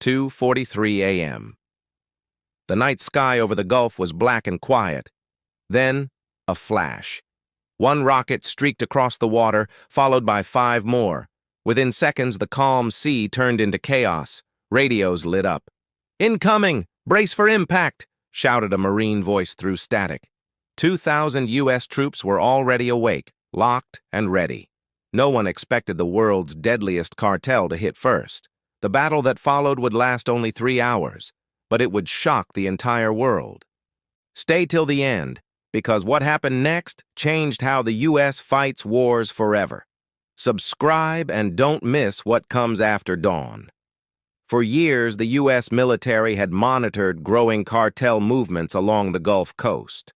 2:43 a.m. The night sky over the Gulf was black and quiet. Then, a flash. One rocket streaked across the water, followed by 5 more. Within seconds, the calm sea turned into chaos. Radios lit up. "Incoming! Brace for impact!" shouted a Marine voice through static. 2,000 U.S. troops were already awake, locked and ready. No one expected the world's deadliest cartel to hit first. The battle that followed would last only 3 hours, but it would shock the entire world. Stay till the end, because what happened next changed how the U.S. fights wars forever. Subscribe and don't miss what comes after dawn. For years, the U.S. military had monitored growing cartel movements along the Gulf Coast.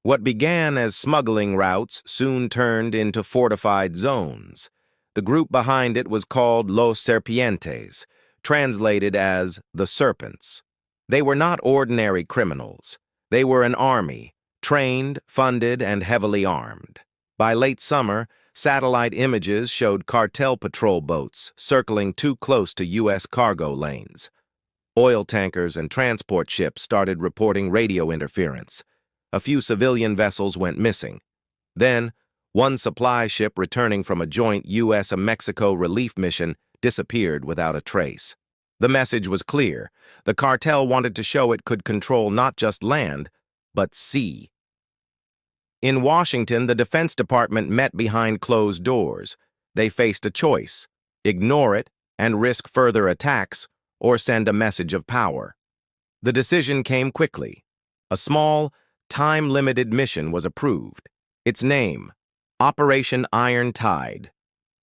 What began as smuggling routes soon turned into fortified zones. The group behind it was called Los Serpientes, translated as the Serpents. They were not ordinary criminals. They were an army, trained, funded, and heavily armed. By late summer, satellite images showed cartel patrol boats circling too close to U.S. cargo lanes. Oil tankers and transport ships started reporting radio interference. A few civilian vessels went missing. Then, one supply ship returning from a joint U.S.-Mexico relief mission disappeared without a trace. The message was clear. The cartel wanted to show it could control not just land, but sea. In Washington, the Defense Department met behind closed doors. They faced a choice: ignore it and risk further attacks, or send a message of power. The decision came quickly. A small, time-limited mission was approved. Its name, Operation Iron Tide.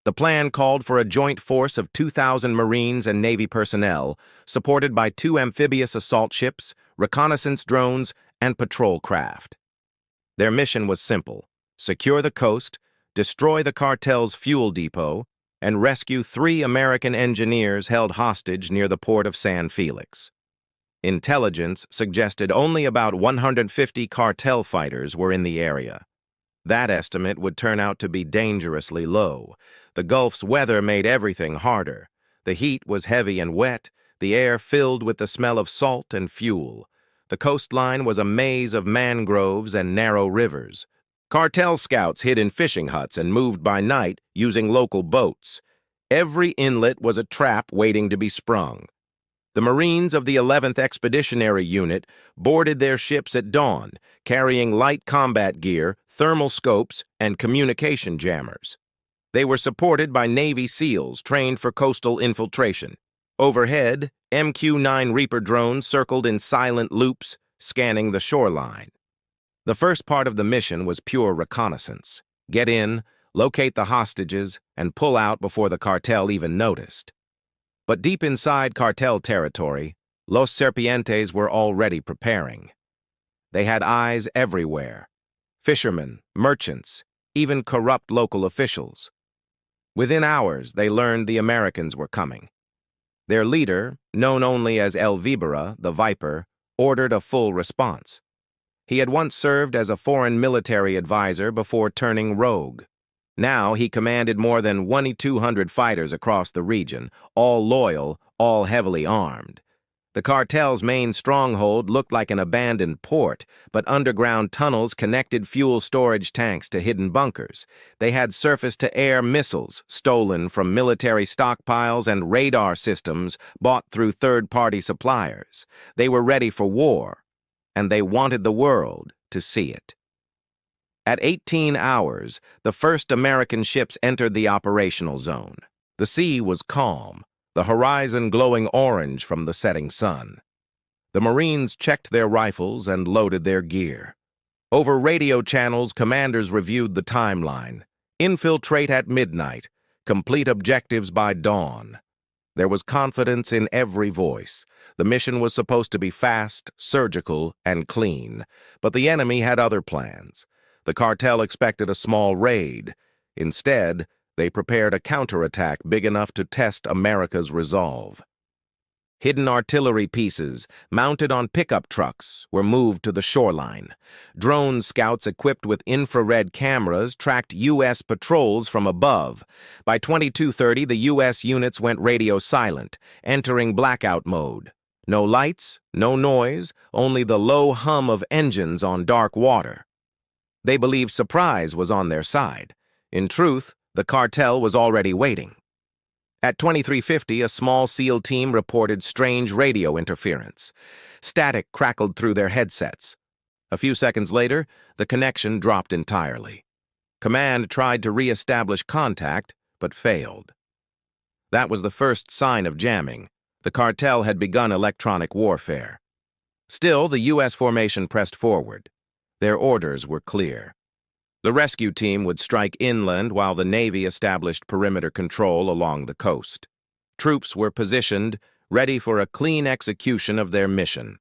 The plan called for a joint force of 2,000 Marines and Navy personnel, supported by 2 amphibious assault ships, reconnaissance drones, and patrol craft. Their mission was simple: secure the coast, destroy the cartel's fuel depot, and rescue 3 American engineers held hostage near the port of San Felix. Intelligence suggested only about 150 cartel fighters were in the area. That estimate would turn out to be dangerously low. The Gulf's weather made everything harder. The heat was heavy and wet, the air filled with the smell of salt and fuel. The coastline was a maze of mangroves and narrow rivers. Cartel scouts hid in fishing huts and moved by night using local boats. Every inlet was a trap waiting to be sprung. The Marines of the 11th Expeditionary Unit boarded their ships at dawn, carrying light combat gear, thermal scopes, and communication jammers. They were supported by Navy SEALs trained for coastal infiltration. Overhead, MQ-9 Reaper drones circled in silent loops, scanning the shoreline. The first part of the mission was pure reconnaissance. Get in, locate the hostages, and pull out before the cartel even noticed. But deep inside cartel territory, Los Serpientes were already preparing. They had eyes everywhere: fishermen, merchants, even corrupt local officials. Within hours, they learned the Americans were coming. Their leader, known only as El Vibora, the Viper, ordered a full response. He had once served as a foreign military advisor before turning rogue. Now he commanded more than 2,200 fighters across the region, all loyal, all heavily armed. The cartel's main stronghold looked like an abandoned port, but underground tunnels connected fuel storage tanks to hidden bunkers. They had surface-to-air missiles stolen from military stockpiles and radar systems bought through third-party suppliers. They were ready for war, and they wanted the world to see it. At 18 hours, the first American ships entered the operational zone. The sea was calm, the horizon glowing orange from the setting sun. The Marines checked their rifles and loaded their gear. Over radio channels, commanders reviewed the timeline. Infiltrate at midnight, complete objectives by dawn. There was confidence in every voice. The mission was supposed to be fast, surgical, and clean, but the enemy had other plans. The cartel expected a small raid. Instead, they prepared a counterattack big enough to test America's resolve. Hidden artillery pieces, mounted on pickup trucks, were moved to the shoreline. Drone scouts equipped with infrared cameras tracked U.S. patrols from above. By 22:30, the U.S. units went radio silent, entering blackout mode. No lights, no noise, only the low hum of engines on dark water. They believed surprise was on their side. In truth, the cartel was already waiting. At 23:50, a small SEAL team reported strange radio interference. Static crackled through their headsets. A few seconds later, the connection dropped entirely. Command tried to re-establish contact, but failed. That was the first sign of jamming. The cartel had begun electronic warfare. Still, the U.S. formation pressed forward. Their orders were clear. The rescue team would strike inland while the Navy established perimeter control along the coast. Troops were positioned, ready for a clean execution of their mission.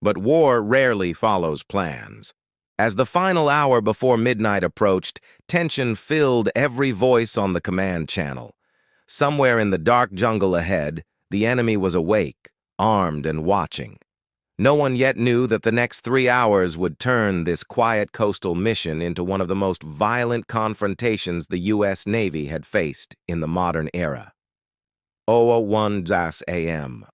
But war rarely follows plans. As the final hour before midnight approached, tension filled every voice on the command channel. Somewhere in the dark jungle ahead, the enemy was awake, armed and watching. No one yet knew that the next 3 hours would turn this quiet coastal mission into one of the most violent confrontations the U.S. Navy had faced in the modern era. 0:01 a.m.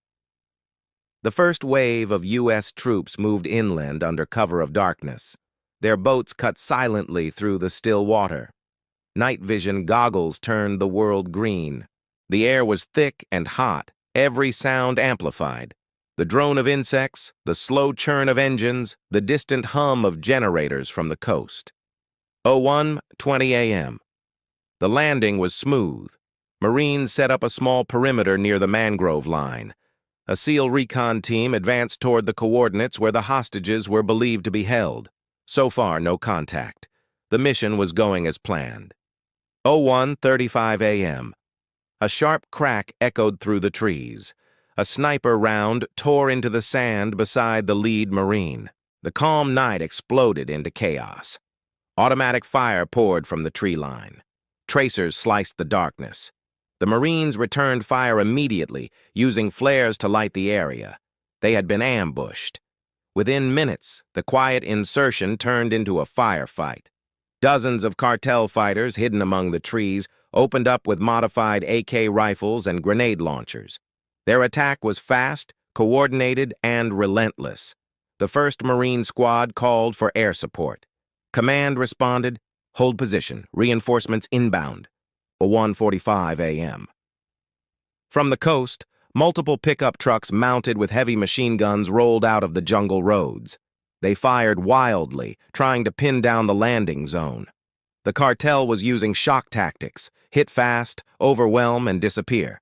The first wave of U.S. troops moved inland under cover of darkness. Their boats cut silently through the still water. Night vision goggles turned the world green. The air was thick and hot, every sound amplified. The drone of insects, the slow churn of engines, the distant hum of generators from the coast. 01:20 a.m. The landing was smooth. Marines set up a small perimeter near the mangrove line. A SEAL recon team advanced toward the coordinates where the hostages were believed to be held. So far, no contact. The mission was going as planned. 01:35 a.m. A sharp crack echoed through the trees. A sniper round tore into the sand beside the lead Marine. The calm night exploded into chaos. Automatic fire poured from the tree line. Tracers sliced the darkness. The Marines returned fire immediately, using flares to light the area. They had been ambushed. Within minutes, the quiet insertion turned into a firefight. Dozens of cartel fighters hidden among the trees opened up with modified AK rifles and grenade launchers. Their attack was fast, coordinated, and relentless. The 1st Marine Squad called for air support. Command responded, "Hold position, reinforcements inbound." 01:45 a.m. From the coast, multiple pickup trucks mounted with heavy machine guns rolled out of the jungle roads. They fired wildly, trying to pin down the landing zone. The cartel was using shock tactics, hit fast, overwhelm, and disappear.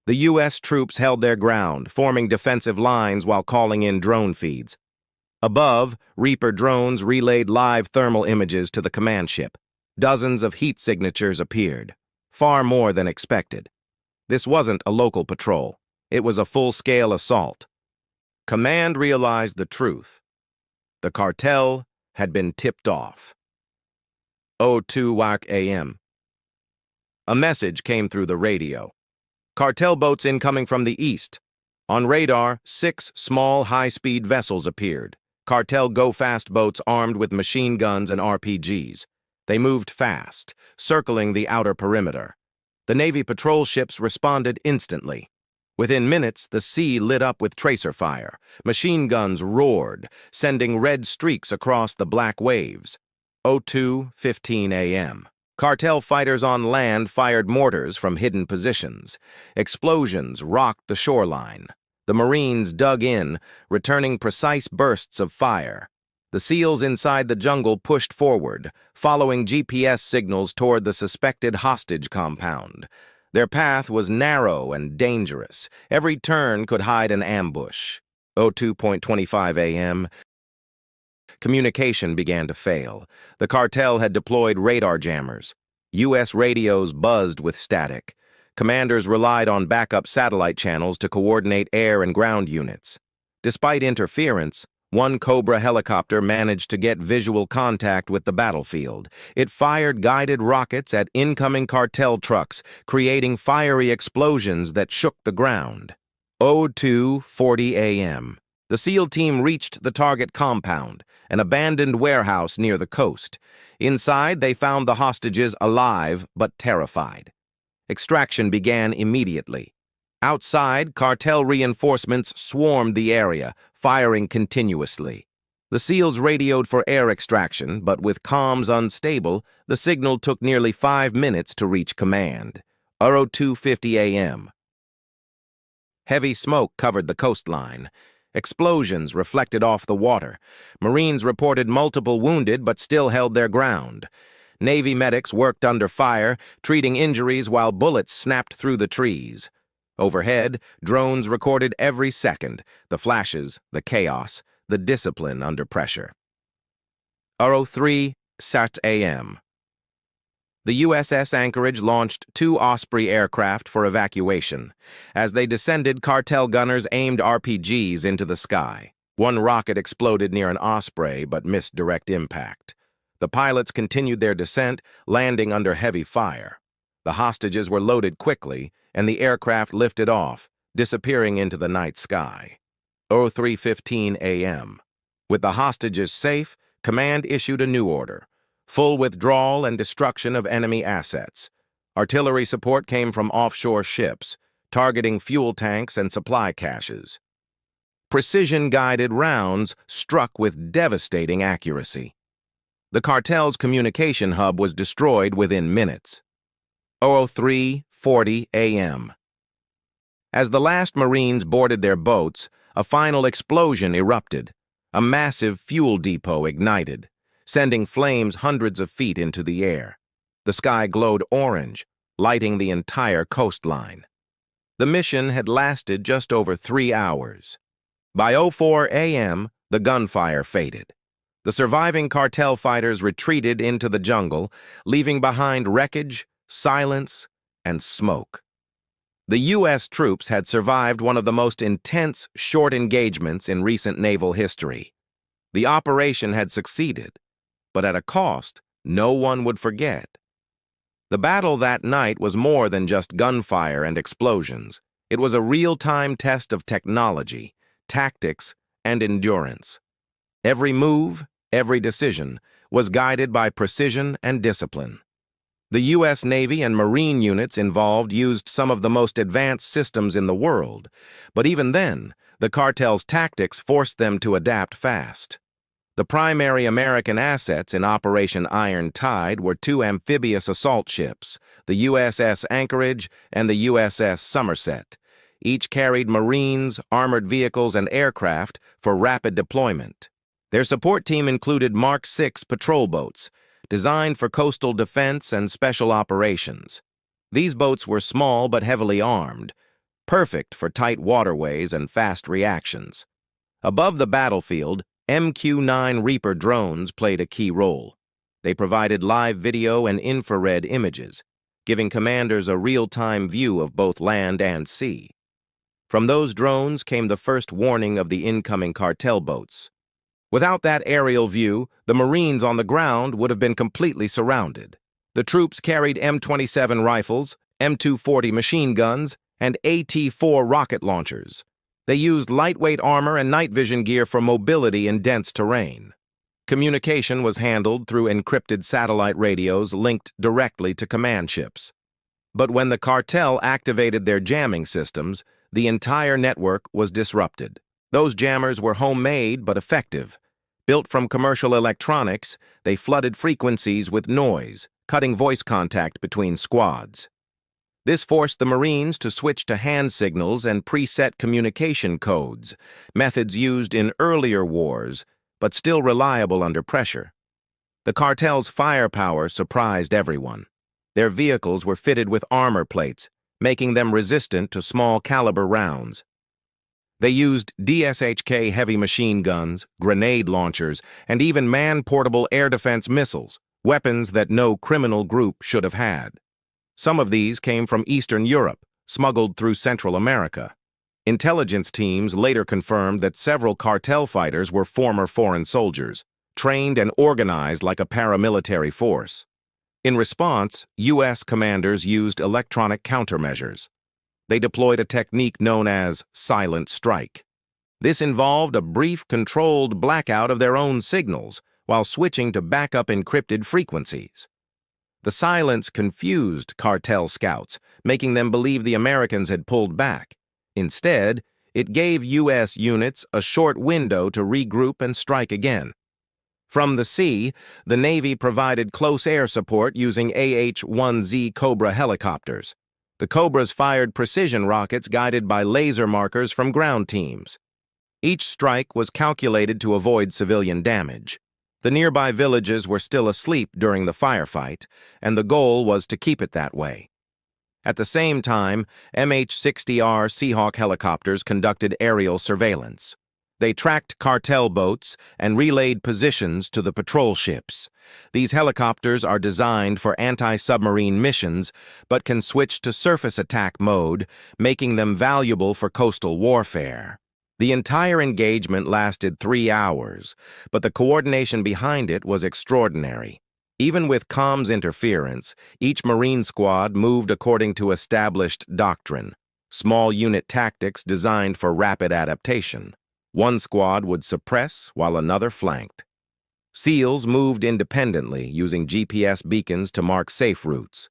The U.S. troops held their ground, forming defensive lines while calling in drone feeds. Above, Reaper drones relayed live thermal images to the command ship. Dozens of heat signatures appeared, far more than expected. This wasn't a local patrol. It was a full-scale assault. Command realized the truth. The cartel had been tipped off. 02:00 a.m. A message came through the radio. Cartel boats incoming from the east. On radar, 6 small high-speed vessels appeared. Cartel go-fast boats armed with machine guns and RPGs. They moved fast, circling the outer perimeter. The Navy patrol ships responded instantly. Within minutes, the sea lit up with tracer fire. Machine guns roared, sending red streaks across the black waves. 02:15 a.m. Cartel fighters on land fired mortars from hidden positions. Explosions rocked the shoreline. The Marines dug in, returning precise bursts of fire. The SEALs inside the jungle pushed forward, following GPS signals toward the suspected hostage compound. Their path was narrow and dangerous. Every turn could hide an ambush. 02:25 a.m. Communication began to fail. The cartel had deployed radar jammers. U.S. radios buzzed with static. Commanders relied on backup satellite channels to coordinate air and ground units. Despite interference, one Cobra helicopter managed to get visual contact with the battlefield. It fired guided rockets at incoming cartel trucks, creating fiery explosions that shook the ground. 02:40 a.m. The SEAL team reached the target compound, an abandoned warehouse near the coast. Inside, they found the hostages alive but terrified. Extraction began immediately. Outside, cartel reinforcements swarmed the area, firing continuously. The SEALs radioed for air extraction, but with comms unstable, the signal took nearly 5 minutes to reach command. 02:50 a.m. Heavy smoke covered the coastline. Explosions reflected off the water. Marines reported multiple wounded but still held their ground. Navy medics worked under fire, treating injuries while bullets snapped through the trees. Overhead, drones recorded every second, the flashes, the chaos, the discipline under pressure. 03:00 a.m. The USS Anchorage launched 2 Osprey aircraft for evacuation. As they descended, cartel gunners aimed RPGs into the sky. One rocket exploded near an Osprey but missed direct impact. The pilots continued their descent, landing under heavy fire. The hostages were loaded quickly, and the aircraft lifted off, disappearing into the night sky. 03:15 a.m. With the hostages safe, command issued a new order: full withdrawal and destruction of enemy assets. Artillery support came from offshore ships, targeting fuel tanks and supply caches. Precision-guided rounds struck with devastating accuracy. The cartel's communication hub was destroyed within minutes. 03:40 a.m. As the last Marines boarded their boats, a final explosion erupted. A massive fuel depot ignited, sending flames hundreds of feet into the air. The sky glowed orange, lighting the entire coastline. The mission had lasted just over 3 hours. By 04 a.m., the gunfire faded. The surviving cartel fighters retreated into the jungle, leaving behind wreckage, silence, and smoke. The U.S. troops had survived one of the most intense short engagements in recent naval history. The operation had succeeded, but at a cost no one would forget. The battle that night was more than just gunfire and explosions. It was a real-time test of technology, tactics, and endurance. Every move, every decision, was guided by precision and discipline. The U.S. Navy and Marine units involved used some of the most advanced systems in the world, but even then, the cartel's tactics forced them to adapt fast. The primary American assets in Operation Iron Tide were 2 amphibious assault ships, the USS Anchorage and the USS Somerset. Each carried Marines, armored vehicles, and aircraft for rapid deployment. Their support team included Mark VI patrol boats, designed for coastal defense and special operations. These boats were small but heavily armed, perfect for tight waterways and fast reactions. Above the battlefield, MQ-9 Reaper drones played a key role. They provided live video and infrared images, giving commanders a real-time view of both land and sea. From those drones came the first warning of the incoming cartel boats. Without that aerial view, the Marines on the ground would have been completely surrounded. The troops carried M27 rifles, M240 machine guns, and AT-4 rocket launchers. They used lightweight armor and night vision gear for mobility in dense terrain. Communication was handled through encrypted satellite radios linked directly to command ships. But when the cartel activated their jamming systems, the entire network was disrupted. Those jammers were homemade but effective. Built from commercial electronics, they flooded frequencies with noise, cutting voice contact between squads. This forced the Marines to switch to hand signals and preset communication codes, methods used in earlier wars, but still reliable under pressure. The cartel's firepower surprised everyone. Their vehicles were fitted with armor plates, making them resistant to small-caliber rounds. They used DSHK heavy machine guns, grenade launchers, and even man-portable air defense missiles, weapons that no criminal group should have had. Some of these came from Eastern Europe, smuggled through Central America. Intelligence teams later confirmed that several cartel fighters were former foreign soldiers, trained and organized like a paramilitary force. In response, U.S. commanders used electronic countermeasures. They deployed a technique known as silent strike. This involved a brief, controlled blackout of their own signals while switching to backup encrypted frequencies. The silence confused cartel scouts, making them believe the Americans had pulled back. Instead, it gave U.S. units a short window to regroup and strike again. From the sea, the Navy provided close air support using AH-1Z Cobra helicopters. The Cobras fired precision rockets guided by laser markers from ground teams. Each strike was calculated to avoid civilian damage. The nearby villages were still asleep during the firefight, and the goal was to keep it that way. At the same time, MH-60R Seahawk helicopters conducted aerial surveillance. They tracked cartel boats and relayed positions to the patrol ships. These helicopters are designed for anti-submarine missions, but can switch to surface attack mode, making them valuable for coastal warfare. The entire engagement lasted 3 hours, but the coordination behind it was extraordinary. Even with comms interference, each Marine squad moved according to established doctrine, small unit tactics designed for rapid adaptation. One squad would suppress while another flanked. SEALs moved independently, using GPS beacons to mark safe routes.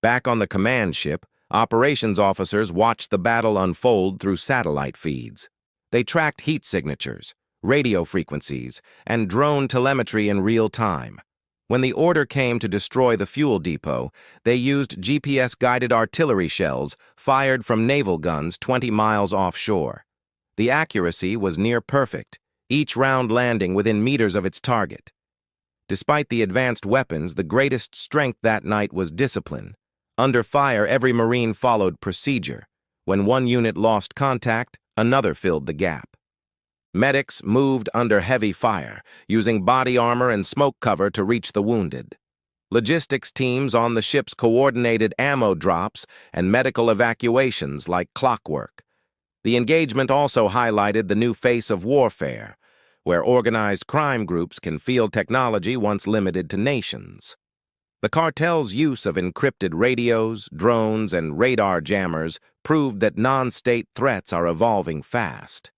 Back on the command ship, operations officers watched the battle unfold through satellite feeds. They tracked heat signatures, radio frequencies, and drone telemetry in real time. When the order came to destroy the fuel depot, they used GPS-guided artillery shells fired from naval guns 20 miles offshore. The accuracy was near perfect, each round landing within meters of its target. Despite the advanced weapons, the greatest strength that night was discipline. Under fire, every Marine followed procedure. When one unit lost contact, another filled the gap. Medics moved under heavy fire, using body armor and smoke cover to reach the wounded. Logistics teams on the ships coordinated ammo drops and medical evacuations like clockwork. The engagement also highlighted the new face of warfare, where organized crime groups can field technology once limited to nations. The cartel's use of encrypted radios, drones, and radar jammers proved that non-state threats are evolving fast.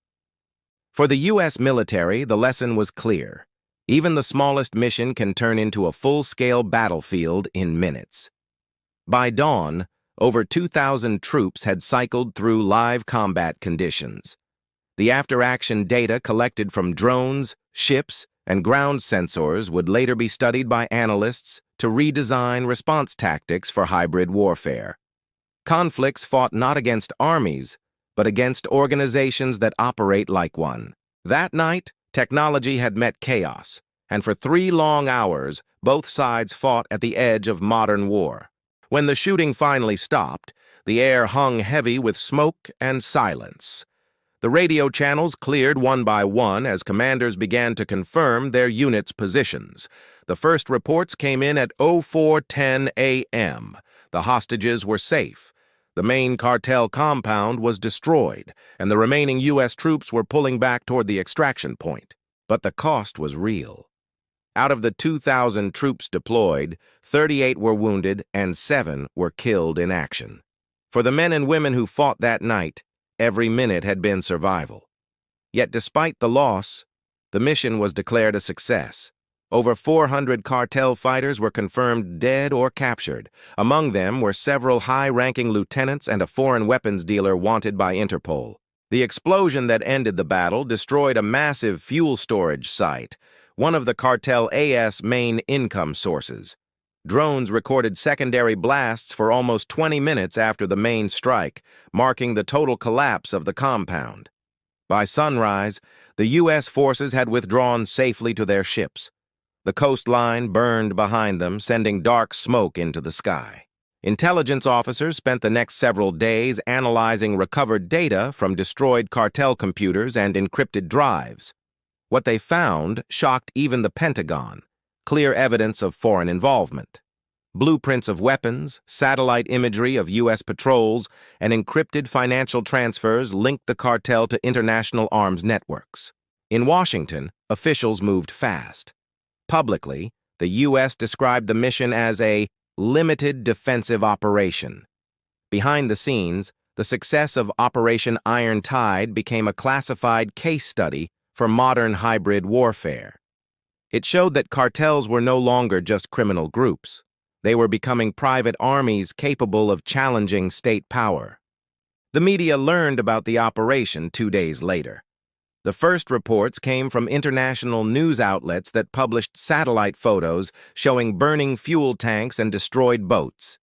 For the U.S. military, the lesson was clear. Even the smallest mission can turn into a full-scale battlefield in minutes. By dawn, over 2,000 troops had cycled through live combat conditions. The after-action data collected from drones, ships, and ground sensors would later be studied by analysts to redesign response tactics for hybrid warfare. Conflicts fought not against armies, but against organizations that operate like one. That night, technology had met chaos, and for 3 long hours, both sides fought at the edge of modern war. When the shooting finally stopped, the air hung heavy with smoke and silence. The radio channels cleared one by one as commanders began to confirm their units' positions. The first reports came in at 04:10 a.m. The hostages were safe. The main cartel compound was destroyed, and the remaining U.S. troops were pulling back toward the extraction point. But the cost was real. Out of the 2,000 troops deployed, 38 were wounded and 7 were killed in action. For the men and women who fought that night, every minute had been survival. Yet despite the loss, the mission was declared a success. Over 400 cartel fighters were confirmed dead or captured. Among them were several high-ranking lieutenants and a foreign weapons dealer wanted by Interpol. The explosion that ended the battle destroyed a massive fuel storage site, one of the cartel AS main income sources. Drones recorded secondary blasts for almost 20 minutes after the main strike, marking the total collapse of the compound. By sunrise, the U.S. forces had withdrawn safely to their ships. The coastline burned behind them, sending dark smoke into the sky. Intelligence officers spent the next several days analyzing recovered data from destroyed cartel computers and encrypted drives. What they found shocked even the Pentagon: clear evidence of foreign involvement. Blueprints of weapons, satellite imagery of U.S. patrols, and encrypted financial transfers linked the cartel to international arms networks. In Washington, officials moved fast. Publicly, the U.S. described the mission as a limited defensive operation. Behind the scenes, the success of Operation Iron Tide became a classified case study for modern hybrid warfare. It showed that cartels were no longer just criminal groups. They were becoming private armies capable of challenging state power. The media learned about the operation 2 days later. The first reports came from international news outlets that published satellite photos showing burning fuel tanks and destroyed boats.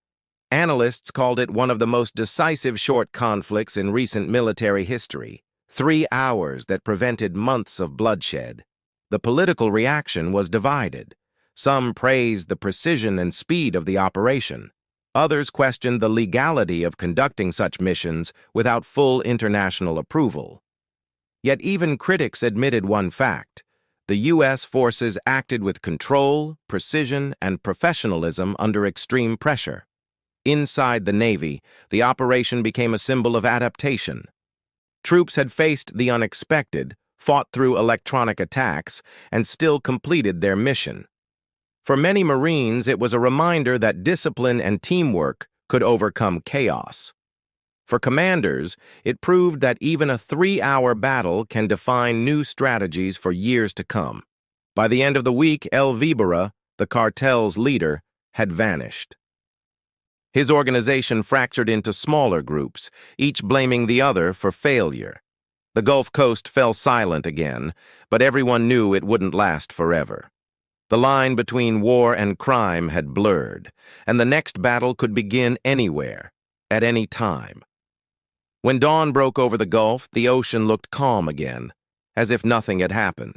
Analysts called it one of the most decisive short conflicts in recent military history, 3 hours that prevented months of bloodshed. The political reaction was divided. Some praised the precision and speed of the operation. Others questioned the legality of conducting such missions without full international approval. Yet even critics admitted one fact: the U.S. forces acted with control, precision, and professionalism under extreme pressure. Inside the Navy, the operation became a symbol of adaptation. Troops had faced the unexpected, fought through electronic attacks, and still completed their mission. For many Marines, it was a reminder that discipline and teamwork could overcome chaos. For commanders, it proved that even a 3-hour battle can define new strategies for years to come. By the end of the week, El Vibara, the cartel's leader, had vanished. His organization fractured into smaller groups, each blaming the other for failure. The Gulf Coast fell silent again, but everyone knew it wouldn't last forever. The line between war and crime had blurred, and the next battle could begin anywhere, at any time. When dawn broke over the Gulf, the ocean looked calm again, as if nothing had happened.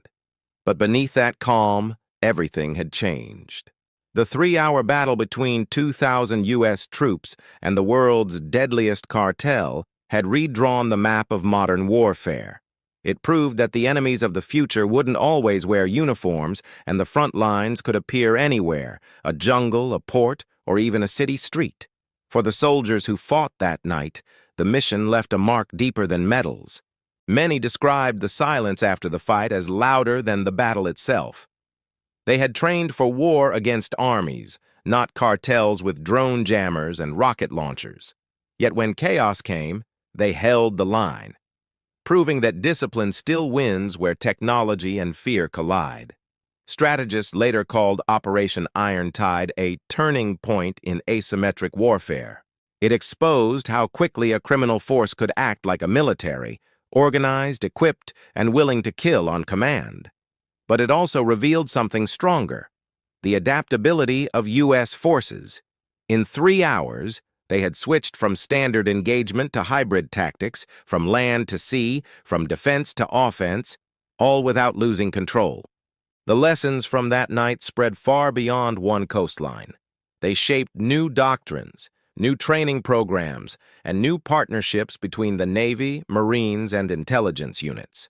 But beneath that calm, everything had changed. The 3-hour battle between 2,000 U.S. troops and the world's deadliest cartel had redrawn the map of modern warfare. It proved that the enemies of the future wouldn't always wear uniforms, and the front lines could appear anywhere: a jungle, a port, or even a city street. For the soldiers who fought that night, the mission left a mark deeper than medals. Many described the silence after the fight as louder than the battle itself. They had trained for war against armies, not cartels with drone jammers and rocket launchers. Yet when chaos came, they held the line, proving that discipline still wins where technology and fear collide. Strategists later called Operation Iron Tide a turning point in asymmetric warfare. It exposed how quickly a criminal force could act like a military, organized, equipped, and willing to kill on command. But it also revealed something stronger: the adaptability of U.S. forces. In 3 hours, they had switched from standard engagement to hybrid tactics, from land to sea, from defense to offense, all without losing control. The lessons from that night spread far beyond one coastline. They shaped new doctrines, new training programs, and new partnerships between the Navy, Marines, and intelligence units.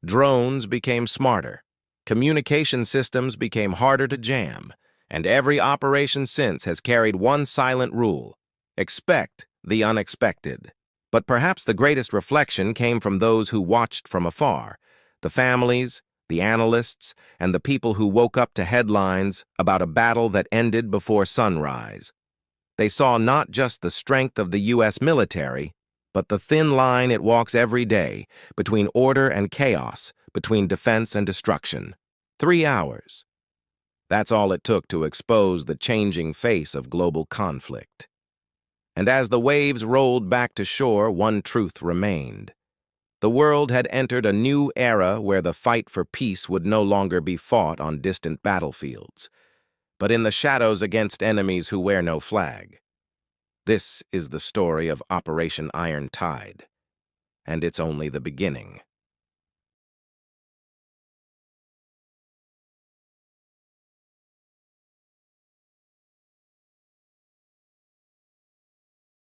Drones became smarter. Communication systems became harder to jam, and every operation since has carried one silent rule: expect the unexpected. But perhaps the greatest reflection came from those who watched from afar: the families, the analysts, and the people who woke up to headlines about a battle that ended before sunrise. They saw not just the strength of the U.S. military, but the thin line it walks every day between order and chaos, between defense and destruction. 3 hours. That's all it took to expose the changing face of global conflict. And as the waves rolled back to shore, one truth remained: the world had entered a new era where the fight for peace would no longer be fought on distant battlefields, but in the shadows against enemies who wear no flag. This is the story of Operation Iron Tide, and it's only the beginning.